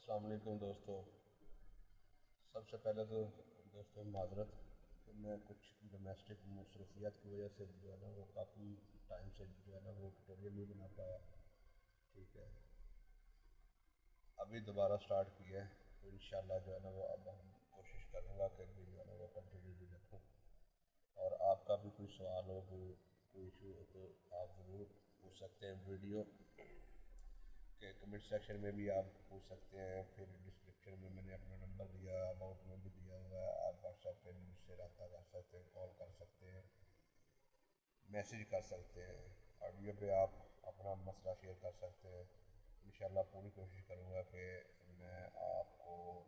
السلام علیکم دوستو. سب سے پہلے تو دوستوں معذرت کہ میں کچھ ڈومیسٹک مصروفیات کی وجہ سے جو ہے نا وہ کافی ٹائم سے جو ہے نا وہ ٹیوٹوریل نہیں بنا پایا. ٹھیک ہے, ابھی دوبارہ سٹارٹ کیا ہے تو انشاءاللہ جو ہے نا وہ اب ہم کوشش کروں گا کہ بھی جو ہے نا وہ کنٹینیو بھی رکھوں. اور آپ کا بھی کوئی سوال ہو, کوئی ایشو ہو تو آپ ضرور پوچھ سکتے ہیں. ویڈیو کہ کمنٹ سیکشن میں بھی آپ پوچھ سکتے ہیں. پھر ڈسکرپشن میں نے اپنا نمبر دیا, اباؤٹ میں بھی دیا ہوا ہے. آپ واٹس ایپ پہ مجھ سے رابطہ کر سکتے ہیں, کال کر سکتے ہیں, میسیج کر سکتے ہیں, آڈیو پہ آپ اپنا مسئلہ شیئر کر سکتے ہیں. انشاءاللہ پوری کوشش کروں گا کہ میں آپ کو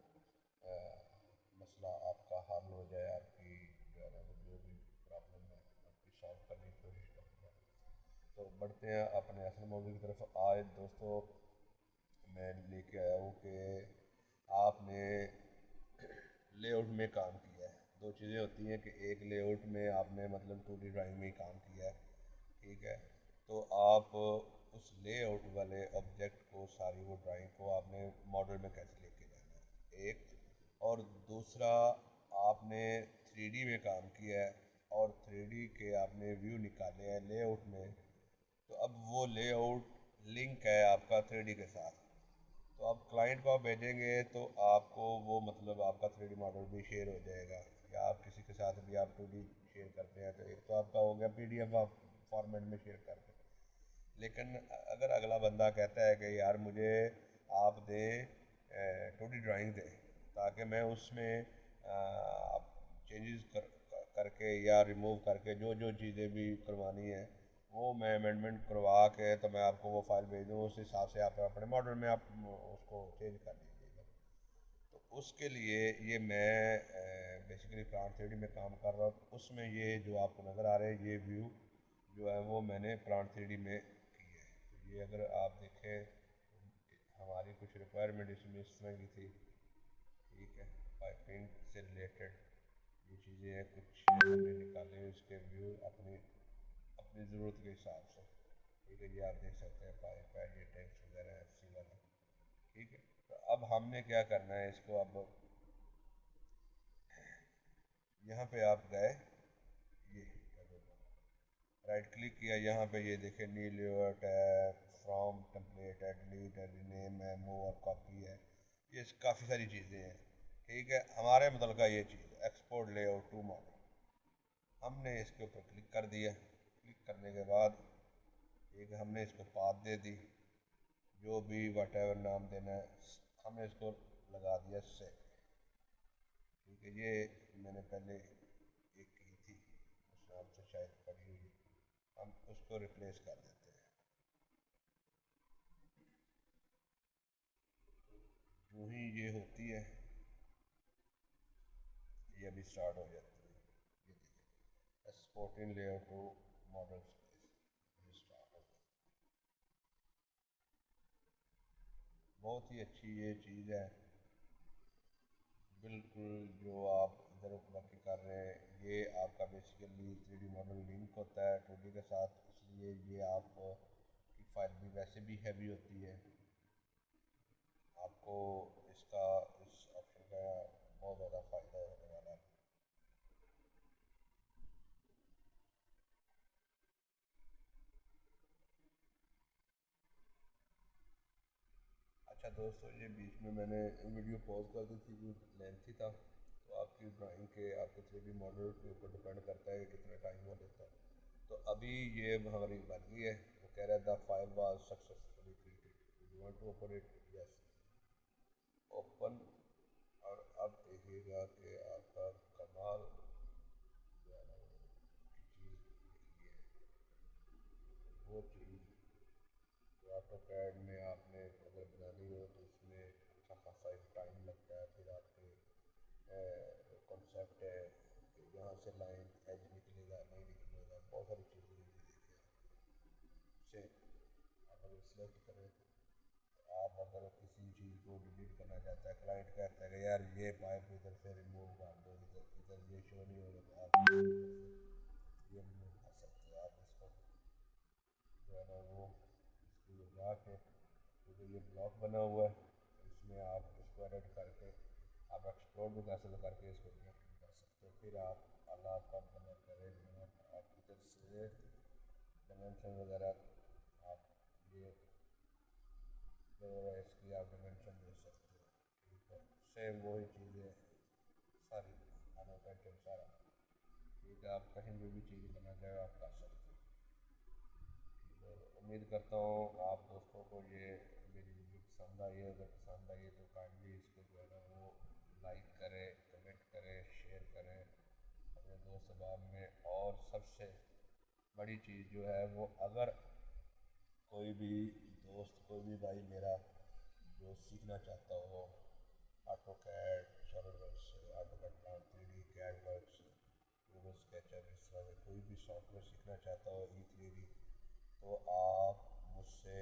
مسئلہ آپ کا حل ہو جائے. آپ کی جو ہے نا جو بھی پرابلم ہے آپ کی سالو کرنے کی کوشش کروں گا. تو بڑھتے ہیں اپنے اصل موضوع کی طرف. آج دوستوں میں لے کے آیا ہوں کہ آپ نے لے آؤٹ میں کام کیا ہے. دو چیزیں ہوتی ہیں کہ ایک لے آؤٹ میں آپ نے مطلب 2D ڈرائنگ میں ہی کام کیا ہے, ٹھیک ہے, تو آپ اس لے آؤٹ والے آبجیکٹ کو, ساری وہ ڈرائنگ کو آپ نے ماڈل میں کیسے لے کے جانا ہے, ایک. اور دوسرا, آپ نے 3D میں کام کیا ہے اور 3D کے آپ نے ویو نکالے ہیں لے آؤٹ میں, تو اب وہ لے آؤٹ لنک ہے آپ کا 3D کے ساتھ. تو آپ کلائنٹ کو آپ بھیجیں گے تو آپ کو وہ مطلب آپ کا 3D ماڈل بھی شیئر ہو جائے گا, یا آپ کسی کے ساتھ بھی آپ 2D شیئر کرتے ہیں تو ایک تو آپ کا ہو گیا PDF آپ فارمیٹ میں شیئر کر دیں. لیکن اگر اگلا بندہ کہتا ہے کہ یار مجھے آپ دیں 2D ڈرائنگ دیں تاکہ میں اس میں چینجز کر کے یا ریموو کر کے جو جو چیزیں بھی کروانی ہیں وہ میں امینڈمنٹ کروا کے تو میں آپ کو وہ فائل بھیج دوں, اس حساب سے آپ اپنے ماڈل میں آپ اس کو چینج کر لیجیے گا. تو اس کے لیے یہ میں بیسیکلی پلانٹ 3D میں کام کر رہا ہوں. اس میں یہ جو آپ کو نظر آ رہے ہیں یہ ویو جو ہے وہ میں نے پلانٹ 3D میں کی ہے. تو یہ اگر آپ دیکھیں ہماری کچھ ریکوائرمنٹ اس میں اس طرح کی تھی, ٹھیک ہے, پائپنگ سے ریلیٹڈ یہ چیزیں ہیں, کچھ ہم نے نکالے اس کے ویو اپنی ضرورت کے حساب سے. ٹھیک ہے, یہ آپ دیکھ سکتے ہیں پائپ ہے, یہ ٹینکس وغیرہ ہے سیور ہے, ٹھیک ہے. تو اب ہم نے کیا کرنا ہے اس کو, اب یہاں پہ آپ گئے, یہ رائٹ کلک کیا, یہاں پہ یہ دیکھیں نیو لیوٹ ہے, فرام ٹمپلیٹ ہے, ڈیلیٹ ہے, رینیم ہے, موو اور کاپی ہے, یہ کافی ساری چیزیں ہیں. ٹھیک ہے, ہمارے متعلقہ یہ چیز export lay out to model, ہم نے اس کے اوپر کلک کر دیا. کلک کرنے کے بعد ایک ہم نے اس کو پاتھ دے دی, جو بھی واٹ ایور نام دینا ہے ہم نے اس کو لگا دیا سے. ٹھیک ہے, یہ میں نے پہلے ایک کی تھی اس نام سے شاید پڑی ہوئی, ہم اس کو ریپلیس کر دیتے ہیں. جو ہی یہ ہوتی ہے یہ ابھی سٹارٹ ہو جاتی ہے. یہ دیکھیں exporting layout to model space, یہ سٹارٹ ہو گیا. بہت ہی اچھی یہ چیز ہے, بالکل جو آپ ادھر ورک کر رہے ہیں یہ آپ کا بیسیکلی 3D ماڈل لنک ہوتا ہے 2D کے ساتھ, اس لیے یہ آپ کی فائل بھی ویسے بھی ہیوی ہوتی ہے. آپ کو اس آپشن کا بہت زیادہ فائدہ ہونے والا ہے. اچھا دوستو, یہ بیچ میں نے ویڈیو پوز کر دی تھی کیونکہ لینتھی تھا, تو آپ کی ڈرائنگ کے آپ کے 3D ماڈل کے اوپر ڈپینڈ کرتا ہے کہ کتنا ٹائم وہ لیتا ہے. تو ابھی یہ ہماری بن گئی ہے, وہ کہہ رہا تھا file was successfully created, you want to open it, yes open. اور اب دیکھیے گا کہ آپ کا کمال جو ہے نا چیز نکلی ہے, وہ چیز جو آٹو کیڈ میں آپ نے اگر بنانی ہو تو اس میں اچھا خاصا ٹائم لگتا ہے. پھر آپ کے کنسیپٹ ہے کہ یہاں سے لائن ایج نکلے گا نہیں نکلے گا, بہت ساری چیزیں یہ دیکھیں سے آپ اگر سلیکٹ کریں. آپ اگر کسی چیز کو ڈیلیٹ کرنا چاہتا ہے, کلائنٹ کہتا ہے کہ یار یہ پائپ ادھر سے ریموو کر دو, ادھر یہ شو نہیں ہوگا, تو آپ یہ ریموو کر سکتے ہیں. آپ اس کو جو ہے نا وہ اس کو جا کے کیونکہ یہ بلاک بنا ہوا ہے, اس میں آپ اس کو ایڈٹ کر کے آپ ایکسپلور بھی کر کے اس کو ریئیکٹ کر سکتے ہو. پھر آپ اللہ کا بنا کرے آپ ادھر سے ڈائمینشن وغیرہ آپ یہ جو ہے اس کی آپ ڈائمینشن دے سکتے ہو. ٹھیک ہے, سیم وہی چیزیں ساری انوٹیٹڈ سارا. ٹھیک ہے, آپ کہیں بھی چیز بنا جائے آپ کر سکتے ہو. تو امید کرتا ہوں آپ دوستوں کو یہ میری ویڈیو پسند آئی ہے. اگر پسند آئی ہے تو کائنڈلی اس کو جو ہے نا وہ لائک کریں, کمنٹ کریں, شیئر کریں اپنے دوست احباب میں. اور سب سے بڑی چیز جو ہے وہ اگر کوئی بھی دوست کوئی بھی بھائی میرا جو سیکھنا چاہتا ہو AutoCAD, SolidWorks, AutoCAD plant 3D, CAD works, Google SketchUp, اس طرح سے کوئی بھی سافٹ ویئر سیکھنا چاہتا ہو E3D, تو آپ مجھ سے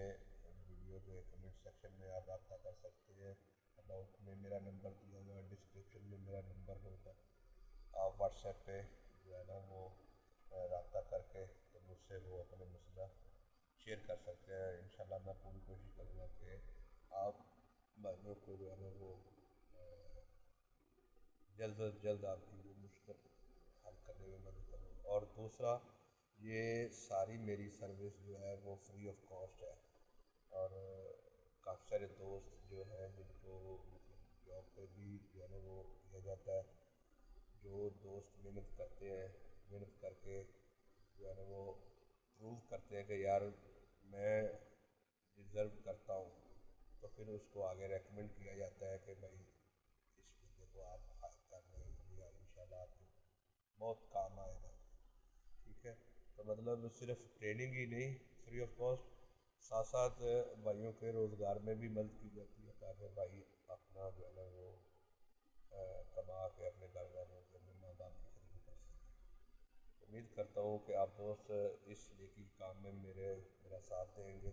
ویڈیو کے کمنٹ سیکشن میں آپ رابطہ کر سکتے ہیں. اباؤٹ میں میرا نمبر دیا ہوا ہے, ڈسکرپشن میں میرا نمبر ہوگا. آپ واٹس ایپ پہ جو ہے نا وہ رابطہ کر کے تو مجھ سے وہ اپنے مسئلہ شیئر کر سکتے ہیں. انشاءاللہ میں پوری کوشش کروں گا کہ آپ بھائیوں کو جو ہے نا وہ جلد از جلد آپ کی وہ مشکل حل کرنے میں مدد کروں. اور دوسرا, یہ ساری میری سروس جو ہے وہ فری آف کاسٹ ہے. اور کافی سارے دوست جو ہیں جن کو مطلب جاب پہ بھی جو ہے نا وہ کیا جاتا ہے, جو دوست محنت کرتے ہیں, محنت کر کے جو ہے نا وہ پروو کرتے ہیں کہ یار میں ڈیزرو کرتا ہوں, تو پھر اس کو آگے ریکمینڈ کیا جاتا ہے کہ بھائی اس بندے کو آپ ہائر کر رہے ہیں یا انشاءاللہ آپ کو بہت کام آئے گا. ٹھیک ہے, تو مطلب صرف ٹریننگ ہی نہیں فری آف کاسٹ, ساتھ ساتھ بھائیوں کے روزگار میں بھی مدد کی جاتی ہے تاکہ بھائی اپنا جو ہے نا وہ کما کے اپنے گھر والوں کے اپنے ماں باپ کی خدمت کر سکیں. امید کرتا ہوں کہ آپ دوست اس نیکی کام میں میرا ساتھ دیں گے.